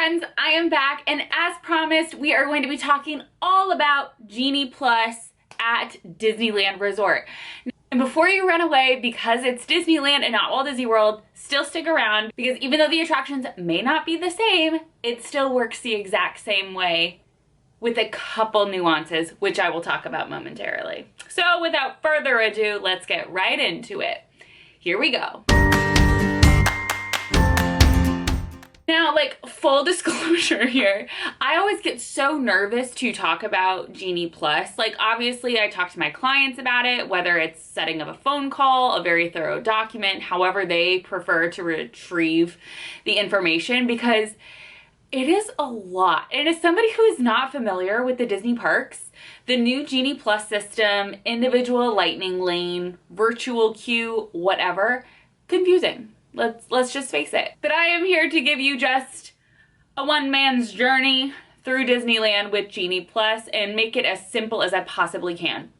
friends, I am back, and as promised, we are going to be talking all about Genie Plus at Disneyland Resort. And before you run away, because it's Disneyland and not Walt Disney World, still stick around, because even though the attractions may not be the same, it still works the exact same way with a couple nuances, which I will talk about momentarily. So without further ado, let's get right into it. Here we go. Now, full disclosure here, I always get so nervous to talk about Genie Plus. Obviously, I talk to my clients about it, whether it's setting up a phone call, a very thorough document, however they prefer to retrieve the information, because it is a lot. And as somebody who is not familiar with the Disney parks, the new Genie Plus system, individual lightning lane, virtual queue, whatever, confusing. Let's just face it. But I am here to give you just a one man's journey through Disneyland with Genie Plus and make it as simple as I possibly can.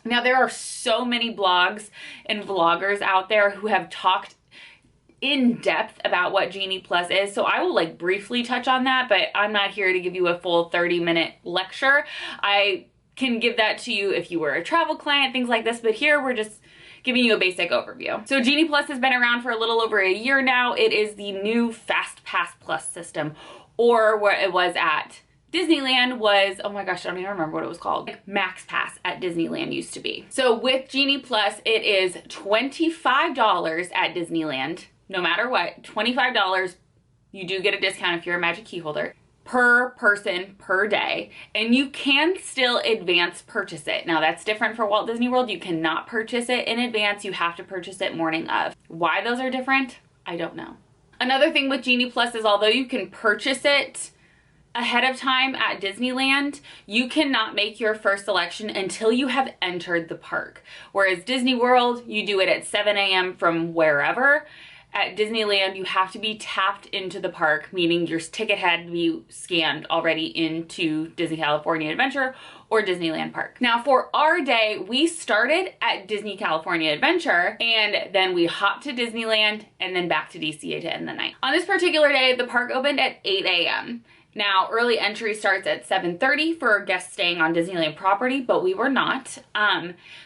Now, there are so many blogs and vloggers out there who have talked in depth about what Genie Plus is, so I will briefly touch on that, but I'm not here to give you a full 30-minute lecture. I can give that to you if you were a travel client, things like this, but here we're just giving you a basic overview. So Genie Plus has been around for a little over a year now. It is the new Fast Pass Plus system, or what it was at Disneyland was, oh my gosh, I don't even remember what it was called. Max Pass at Disneyland used to be. So with Genie Plus, it is $25 at Disneyland, no matter what, $25. You do get a discount if you're a Magic Key holder, per person per day, and you can still advance purchase it. Now, that's different for Walt Disney World. You cannot purchase it in advance. You have to purchase it morning of. Why those are different, I don't know. Another thing with Genie Plus is, although you can purchase it ahead of time at Disneyland, you cannot make your first selection until you have entered the park. Whereas Disney World, you do it at 7 a.m. from wherever. At Disneyland, you have to be tapped into the park, meaning your ticket had to be scanned already into Disney California Adventure or Disneyland Park. Now, for our day, we started at Disney California Adventure, and then we hopped to Disneyland and then back to DCA to end the night. On this particular day, the park opened at 8 a.m. Now, early entry starts at 7:30 for guests staying on Disneyland property, but we were not.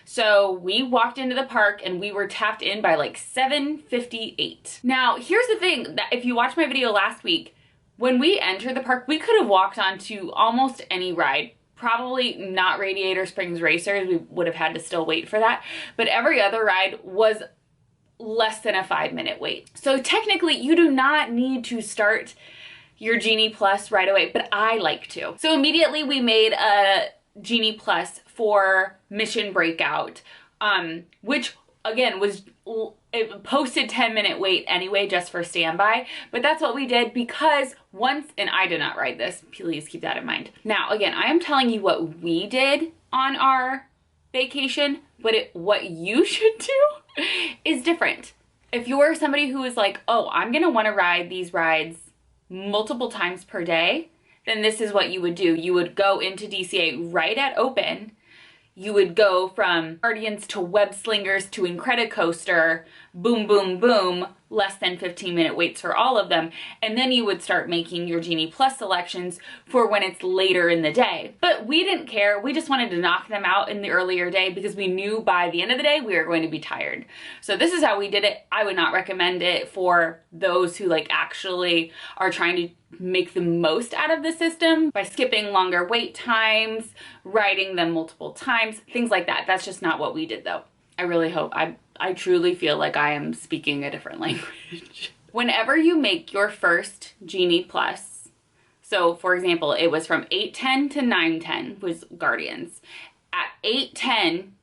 So we walked into the park and we were tapped in by 7:58. Now, here's the thing, that if you watched my video last week, when we entered the park, we could have walked onto almost any ride. Probably not Radiator Springs Racers, we would have had to still wait for that, but every other ride was less than a 5-minute wait. So technically, you do not need to start your Genie Plus right away, but I like to. So immediately we made a Genie Plus for Mission Breakout, which again was, it posted 10-minute wait anyway just for standby, but that's what we did because once, and I did not ride this, please keep that in mind. Now again, I am telling you what we did on our vacation, but what you should do is different. If you're somebody who is oh, I'm gonna wanna ride these rides multiple times per day, then this is what you would do. You would go into DCA right at open. You would go from Guardians to Web Slingers to Incredicoaster, boom, boom, boom, less than 15-minute waits for all of them. And then you would start making your Genie Plus selections for when it's later in the day. But we didn't care. We just wanted to knock them out in the earlier day because we knew by the end of the day we were going to be tired. So this is how we did it. I would not recommend it for those who actually are trying to make the most out of the system by skipping longer wait times, riding them multiple times, things like that. That's just not what we did though. I really hope, I truly feel like I am speaking a different language. Whenever you make your first Genie Plus, so for example, it was from 8:10 to 9:10 was Guardians. At 8:10,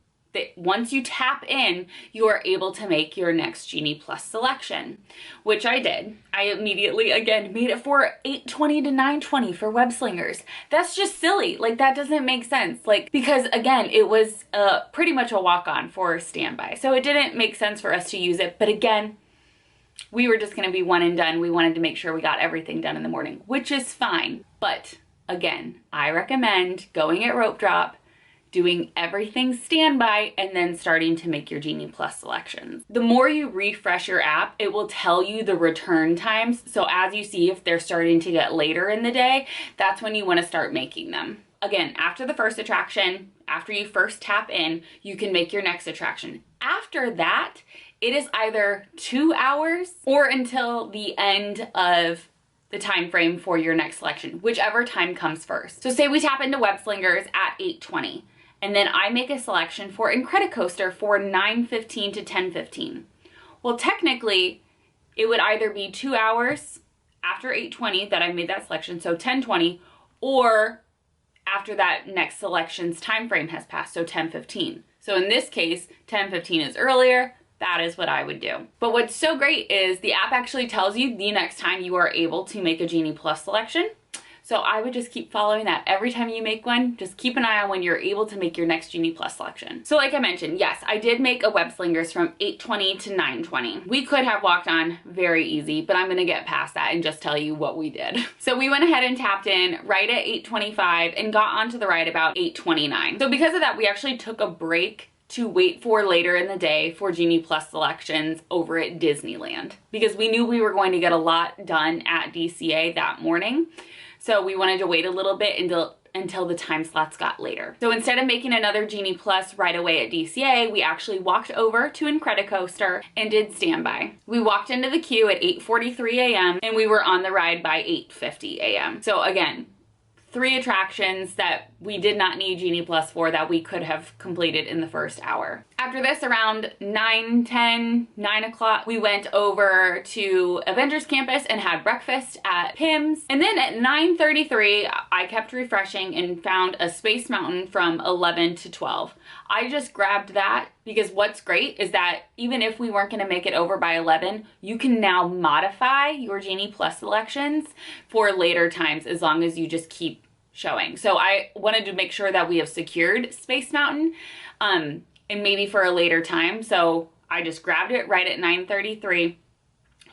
once you tap in, you are able to make your next Genie Plus selection, which I did. I immediately, again, made it for 8:20 to 9:20 for Web Slingers. That's just silly. That doesn't make sense. Because again, it was pretty much a walk-on for standby. So it didn't make sense for us to use it. But again, we were just gonna be one and done. We wanted to make sure we got everything done in the morning, which is fine. But again, I recommend going at rope drop, doing everything standby, and then starting to make your Genie Plus selections. The more you refresh your app, it will tell you the return times. So as you see, if they're starting to get later in the day, that's when you want to start making them. Again, after the first attraction, after you first tap in, you can make your next attraction. After that, it is either 2 hours or until the end of the time frame for your next selection, whichever time comes first. So say we tap into Web Slingers at 8:20, and then I make a selection for Incredicoaster for 9:15 to 10:15. Well, technically, it would either be 2 hours after 8:20 that I made that selection, so 10:20, or after that next selection's time frame has passed, so 10:15. So in this case, 10:15 is earlier. That is what I would do. But what's so great is the app actually tells you the next time you are able to make a Genie Plus selection. So I would just keep following that. Every time you make one, just keep an eye on when you're able to make your next Genie Plus selection. So like I mentioned, yes, I did make a Web Slingers from 8:20 to 9:20. We could have walked on very easy, but I'm gonna get past that and just tell you what we did. So we went ahead and tapped in right at 8:25 and got onto the ride about 8:29. So because of that, we actually took a break to wait for later in the day for Genie Plus selections over at Disneyland, because we knew we were going to get a lot done at DCA that morning. So we wanted to wait a little bit until the time slots got later. So instead of making another Genie Plus right away at DCA, we actually walked over to Incredicoaster and did standby. We walked into the queue at 8:43 a.m. and we were on the ride by 8:50 a.m. So again, 3 attractions that we did not need Genie Plus for that we could have completed in the first hour. After this, around 9:10, 9 o'clock, we went over to Avengers Campus and had breakfast at Pim's. And then at 9:33, I kept refreshing and found a Space Mountain from 11 to 12. I just grabbed that because what's great is that even if we weren't going to make it over by 11, you can now modify your Genie Plus selections for later times as long as you just keep showing. So I wanted to make sure that we have secured Space Mountain and maybe for a later time. So I just grabbed it right at 9:33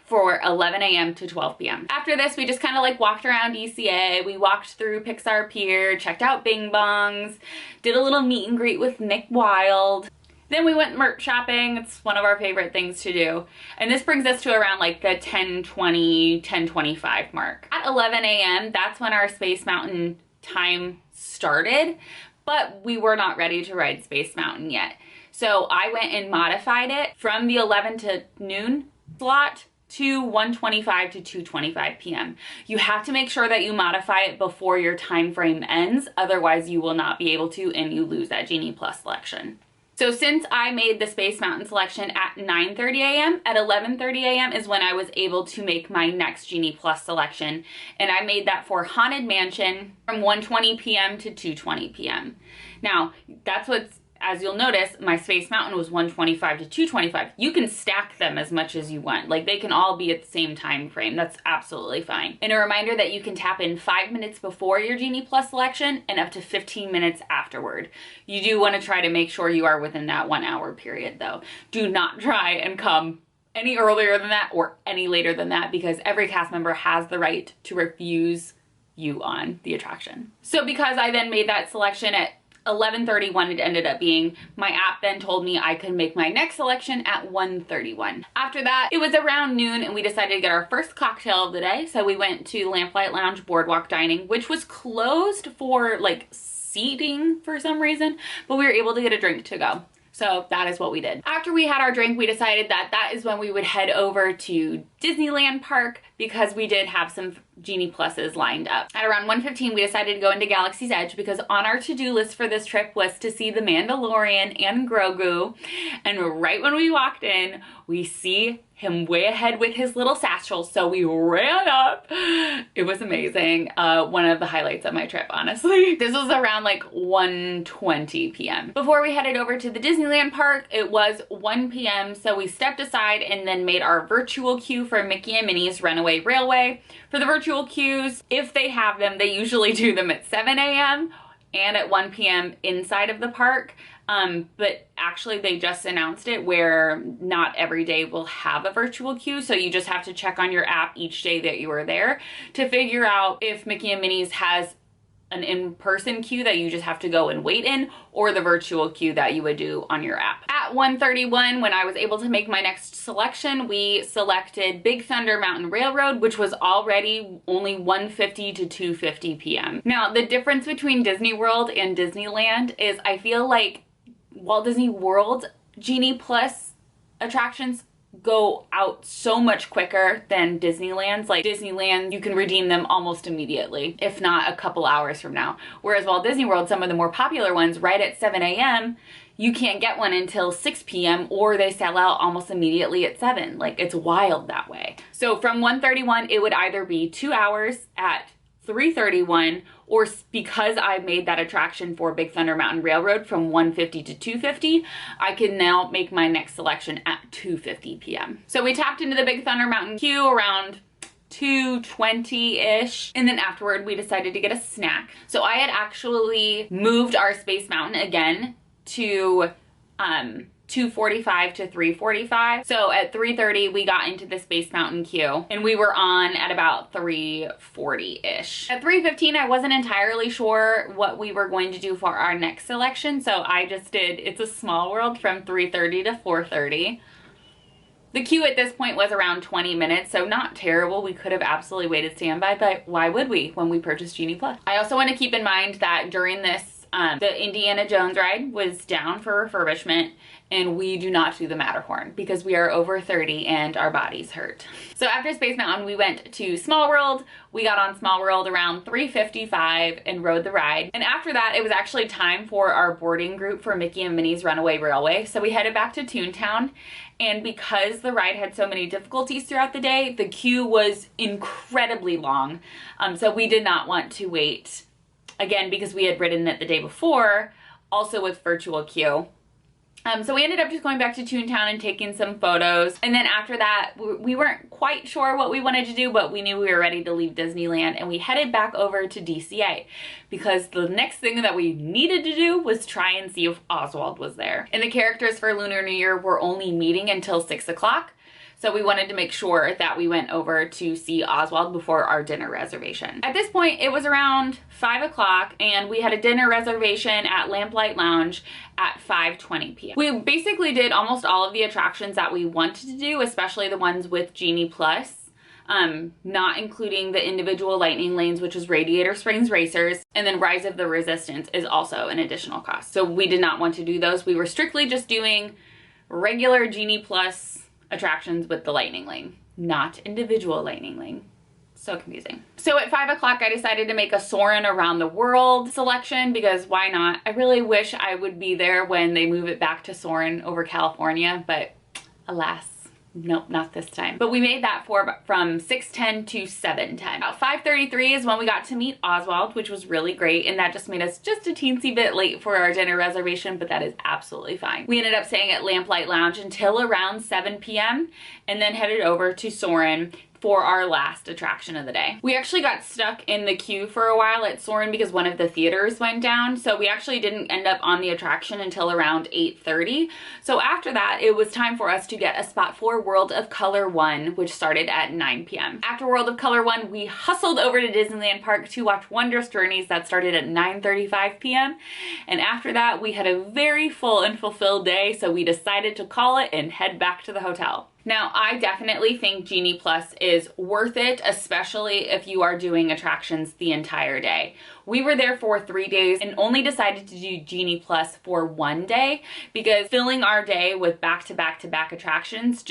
for 11 a.m. to 12 p.m. After this, we just kind of like walked around DCA. We walked through Pixar Pier, checked out Bing Bongs, did a little meet and greet with Nick Wilde. Then we went merch shopping. It's one of our favorite things to do. And this brings us to around like the 10:20, 10:25 mark. At 11 a.m., that's when our Space Mountain time started, but we were not ready to ride Space Mountain yet. So I went and modified it from the 11 to noon slot to 1:25 to 2:25 p.m. You have to make sure that you modify it before your time frame ends, otherwise you will not be able to and you lose that Genie Plus selection. So since I made the Space Mountain selection at 9:30 a.m., at 11:30 a.m. is when I was able to make my next Genie Plus selection. And I made that for Haunted Mansion from 1:20 p.m. to 2:20 p.m. Now, that's what's, as you'll notice, my Space Mountain was 1:25 to 2:25. You can stack them as much as you want. Like, they can all be at the same time frame. That's absolutely fine. And a reminder that you can tap in 5 minutes before your Genie Plus selection and up to 15 minutes afterward. You do want to try to make sure you are within that 1 hour period, though. Do not try and come any earlier than that or any later than that, because every cast member has the right to refuse you on the attraction. So because I then made that selection at 11:31, it ended up being, my app then told me I could make my next selection at 1:31. After that, it was around noon and we decided to get our first cocktail of the day. So we went to Lamplight Lounge Boardwalk Dining, which was closed for like seating for some reason, but we were able to get a drink to go. So that is what we did. After we had our drink, we decided that that is when we would head over to Disneyland Park, because we did have some Genie Pluses lined up. At around 1:15, we decided to go into Galaxy's Edge because on our to-do list for this trip was to see the Mandalorian and Grogu. And right when we walked in, we see him way ahead with his little satchel, so we ran up. It was amazing. One of the highlights of my trip, honestly. This was around like 1:20 p.m. Before we headed over to the Disneyland Park, it was 1 p.m., so we stepped aside and then made our virtual queue for Mickey and Minnie's Runaway Railway. For the virtual queues, if they have them, they usually do them at 7 a.m. and at 1 p.m. inside of the park. But actually they just announced it where not every day will have a virtual queue, so you just have to check on your app each day that you are there to figure out if Mickey and Minnie's has an in-person queue that you just have to go and wait in, or the virtual queue that you would do on your app. At 1:31, when I was able to make my next selection, we selected Big Thunder Mountain Railroad, which was already only 1:50 to 2:50 p.m. Now, the difference between Disney World and Disneyland is I feel like Walt Disney World Genie Plus attractions go out so much quicker than Disneyland's. Like Disneyland, you can redeem them almost immediately, if not a couple hours from now. Whereas Walt Disney World, some of the more popular ones, right at 7 a.m., you can't get one until 6 p.m. or they sell out almost immediately at 7. Like, it's wild that way. So from 1:31, it would either be 2 hours at 3:31, or because I made that attraction for Big Thunder Mountain Railroad from 1:50 to 2:50, I can now make my next selection at 2:50 p.m. So we tapped into the Big Thunder Mountain queue around 2:20-ish, and then afterward we decided to get a snack. So I had actually moved our Space Mountain again to 2:45 to 3:45. So at 3:30 we got into the Space Mountain queue and we were on at about 3:40-ish. At 3:15 I wasn't entirely sure what we were going to do for our next selection, so I just did It's a Small World from 3:30 to 4:30. The queue at this point was around 20 minutes, so not terrible. We could have absolutely waited standby, but why would we when we purchased Genie Plus? I also want to keep in mind that during this the Indiana Jones ride was down for refurbishment, and we do not do the Matterhorn because we are over 30 and our bodies hurt. So after Space Mountain, we went to Small World. We got on Small World around 3:55 and rode the ride. And after that, it was actually time for our boarding group for Mickey and Minnie's Runaway Railway. So we headed back to Toontown. And because the ride had so many difficulties throughout the day, the queue was incredibly long. So we did not want to wait. Again, because we had ridden it the day before, also with virtual queue. So we ended up just going back to Toontown and taking some photos. And then after that, we weren't quite sure what we wanted to do, but we knew we were ready to leave Disneyland, and we headed back over to DCA because the next thing that we needed to do was try and see if Oswald was there. And the characters for Lunar New Year were only meeting until 6 o'clock. So we wanted to make sure that we went over to see Oswald before our dinner reservation. At this point, it was around 5 o'clock and we had a dinner reservation at Lamplight Lounge at 5:20 p.m. We basically did almost all of the attractions that we wanted to do, especially the ones with Genie Plus. Not including the individual lightning lanes, which is Radiator Springs Racers, and then Rise of the Resistance is also an additional cost. So we did not want to do those. We were strictly just doing regular Genie Plus attractions with the lightning lane, not individual lightning lane. So confusing. So at 5 o'clock, I decided to make a Soarin' Around the World selection because why not? I really wish I would be there when they move it back to Soarin' over California, but alas, nope, not this time. But we made that from 6:10 to 7:10. About 5:33 is when we got to meet Oswald, which was really great, and that just made us just a teensy bit late for our dinner reservation, but that is absolutely fine. We ended up staying at Lamplight Lounge until around 7 p.m. and then headed over to Soarin' for our last attraction of the day. We actually got stuck in the queue for a while at Soarin' because one of the theaters went down, so we actually didn't end up on the attraction until around 8:30. So after that, it was time for us to get a spot for World of Color 1, which started at 9 p.m. After World of Color 1, we hustled over to Disneyland Park to watch Wondrous Journeys that started at 9:35 p.m. And after that, we had a very full and fulfilled day, so we decided to call it and head back to the hotel. Now, I definitely think Genie Plus is worth it, especially if you are doing attractions the entire day. We were there for 3 days and only decided to do Genie Plus for 1 day because filling our day with back-to-back-to-back attractions,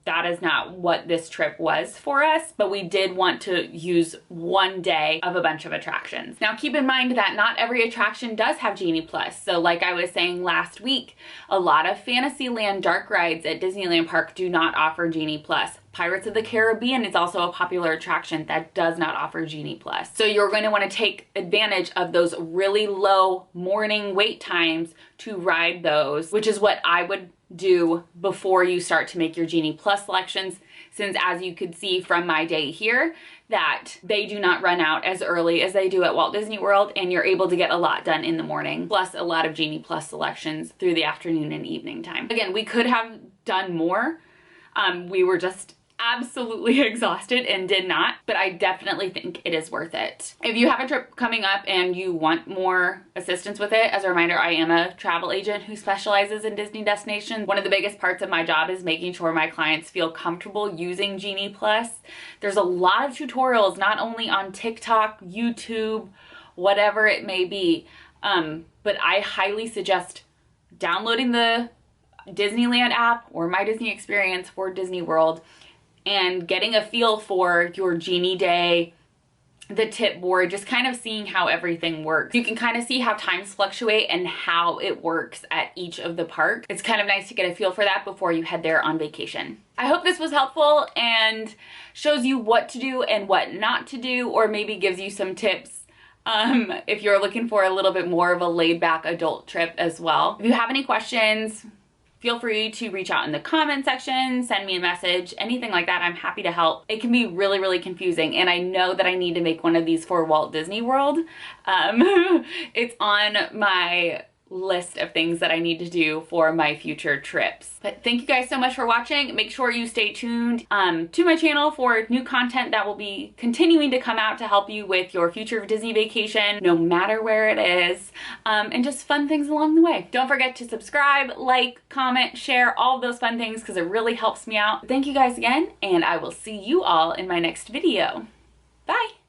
that is not what this trip was for us, but we did want to use 1 day of a bunch of attractions. Now, keep in mind that not every attraction does have Genie Plus. So like I was saying last week, a lot of Fantasyland dark rides at Disneyland Park do not offer Genie Plus. Pirates of the Caribbean is also a popular attraction that does not offer Genie Plus. So you're going to want to take advantage of those really low morning wait times to ride those, which is what I would do before you start to make your Genie Plus selections, since as you could see from my day here, that they do not run out as early as they do at Walt Disney World, and you're able to get a lot done in the morning, plus a lot of Genie Plus selections through the afternoon and evening time. Again, we could have done more. We were just absolutely exhausted and did not, but I definitely think it is worth it. If you have a trip coming up and you want more assistance with it, as a reminder, I am a travel agent who specializes in Disney destinations. One of the biggest parts of my job is making sure my clients feel comfortable using Genie Plus. There's a lot of tutorials, not only on TikTok, YouTube, whatever it may be, but I highly suggest downloading the Disneyland app or My Disney Experience for Disney World and getting a feel for your Genie day, the tip board, just kind of seeing how everything works. You can kind of see how times fluctuate and how it works at each of the parks. It's kind of nice to get a feel for that before you head there on vacation. I hope this was helpful and shows you what to do and what not to do, or maybe gives you some tips if you're looking for a little bit more of a laid-back adult trip as well. If you have any questions, feel free to reach out in the comment section, send me a message, anything like that. I'm happy to help. It can be really, really confusing, and I know that I need to make one of these for Walt Disney World. It's on my list of things that I need to do for my future trips. But thank you guys so much for watching. Make sure you stay tuned to my channel for new content that will be continuing to come out to help you with your future Disney vacation, no matter where it is, and just fun things along the way. Don't forget to subscribe, like, comment, share, all of those fun things, because it really helps me out. Thank you guys again, and I will see you all in my next video. Bye!